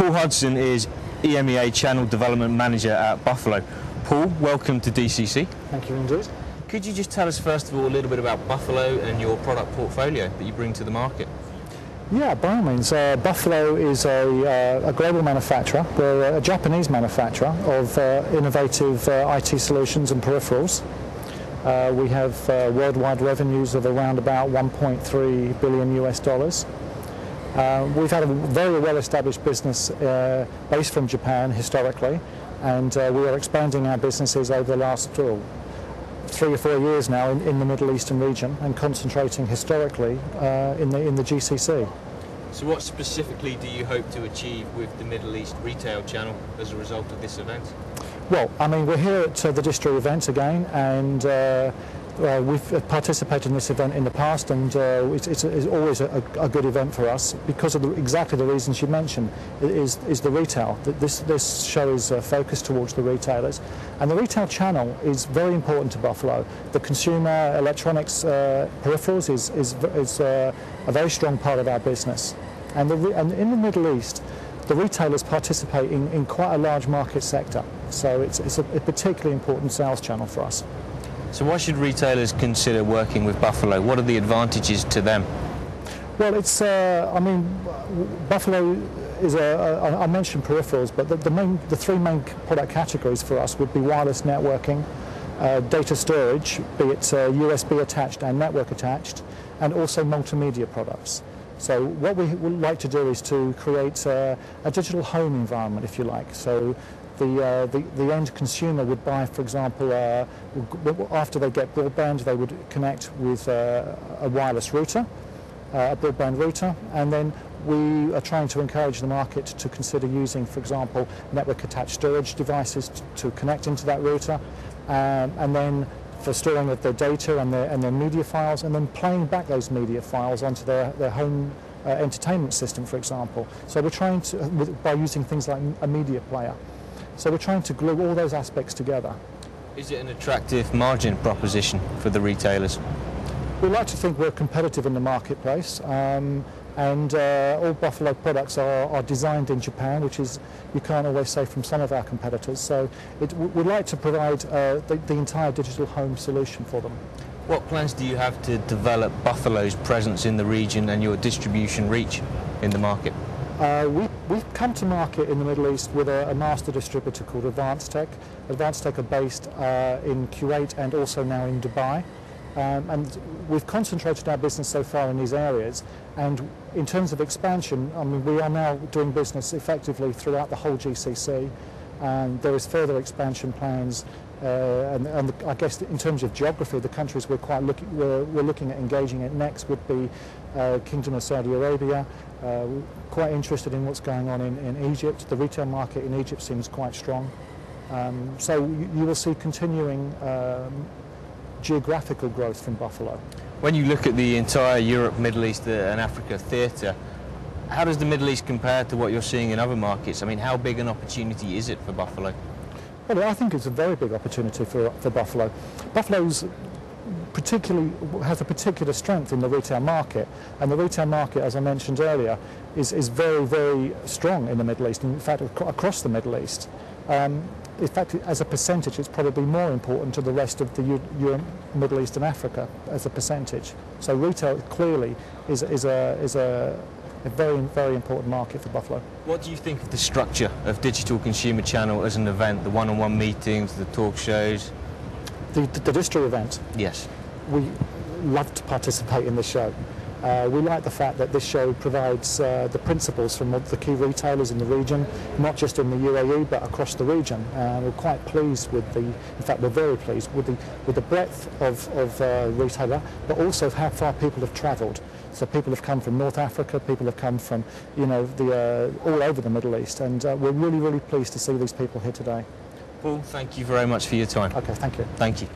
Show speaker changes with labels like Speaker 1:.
Speaker 1: Paul Hudson is EMEA Channel Development Manager at Buffalo. Paul, welcome to DCC.
Speaker 2: Thank you indeed.
Speaker 1: Could you just tell us first of all a little bit about Buffalo and your product portfolio that you bring to the market?
Speaker 2: Yeah, by all means. Buffalo is a global manufacturer. We're a Japanese manufacturer of innovative IT solutions and peripherals. We have worldwide revenues of around about 1.3 billion US dollars. We've had a very well-established business based from Japan historically, and we are expanding our businesses over the last 3 or 4 years now in the Middle Eastern region, and concentrating historically in the GCC.
Speaker 1: So what specifically do you hope to achieve with the Middle East retail channel as a result of this event?
Speaker 2: Well, I mean, we're here at the Distro event again, and we've participated in this event in the past, and it's always a good event for us because of exactly the reasons you mentioned. Is the retail. This show is focused towards the retailers, and the retail channel is very important to Buffalo. The consumer electronics peripherals is a very strong part of our business, and in the Middle East, the retailers participate in quite a large market sector, so it's a particularly important sales channel for us.
Speaker 1: So why should retailers consider working with Buffalo? What are the advantages to them?
Speaker 2: Well, it's, I mean, Buffalo is I mentioned peripherals, but the three main product categories for us would be wireless networking, data storage, be it USB attached and network attached, and also multimedia products. So what we would like to do is to create a digital home environment, if you like. So the end consumer would buy, for example, after they get broadband, they would connect with a wireless router, a broadband router, and then we are trying to encourage the market to consider using, for example, network-attached storage devices to connect into that router, and then for storing of their data and their media files, and then playing back those media files onto their home entertainment system, for example. So we're trying to, by using things like a media player. So we're trying to glue all those aspects together.
Speaker 1: Is it an attractive margin proposition for the retailers?
Speaker 2: We like to think we're competitive in the marketplace, and all Buffalo products are designed in Japan, which is, you can't always say from some of our competitors. So we'd like to provide the entire digital home solution for them.
Speaker 1: What plans do you have to develop Buffalo's presence in the region and your distribution reach in the market?
Speaker 2: We've come to market in the Middle East with a master distributor called Advanced Tech. Advanced Tech are based in Kuwait and also now in Dubai. And we've concentrated our business so far in these areas, and in terms of expansion, I mean, we are now doing business effectively throughout the whole GCC, and there is further expansion plans, and I guess in terms of geography, the countries we're looking at engaging at next would be Kingdom of Saudi Arabia. We're quite interested in what's going on in Egypt. The retail market in Egypt seems quite strong, so you will see continuing geographical growth from Buffalo.
Speaker 1: When you look at the entire Europe, Middle East and Africa theatre, how does the Middle East compare to what you're seeing in other markets? I mean, how big an opportunity is it for Buffalo?
Speaker 2: Well, I think it's a very big opportunity for Buffalo. Buffalo's has a particular strength in the retail market, and the retail market, as I mentioned earlier, is very, very strong in the Middle East, in fact across the Middle East. In fact, as a percentage, it's probably more important to the rest of the Europe, Middle East and Africa as a percentage. So retail clearly is a very, very important market for Buffalo.
Speaker 1: What do you think of the structure of Digital Consumer Channel as an event, the one-on-one meetings, the talk shows?
Speaker 2: The Distro event?
Speaker 1: Yes.
Speaker 2: We love to participate in the show. We like the fact that this show provides the principles from the key retailers in the region, not just in the UAE but across the region. We're quite pleased with in fact we're very pleased with the breadth of retailer, but also how far people have travelled. So people have come from North Africa, people have come from, you know, all over the Middle East, and we're really, really pleased to see these people here today.
Speaker 1: Paul, thank you very much for your time.
Speaker 2: Okay, thank you.
Speaker 1: Thank you.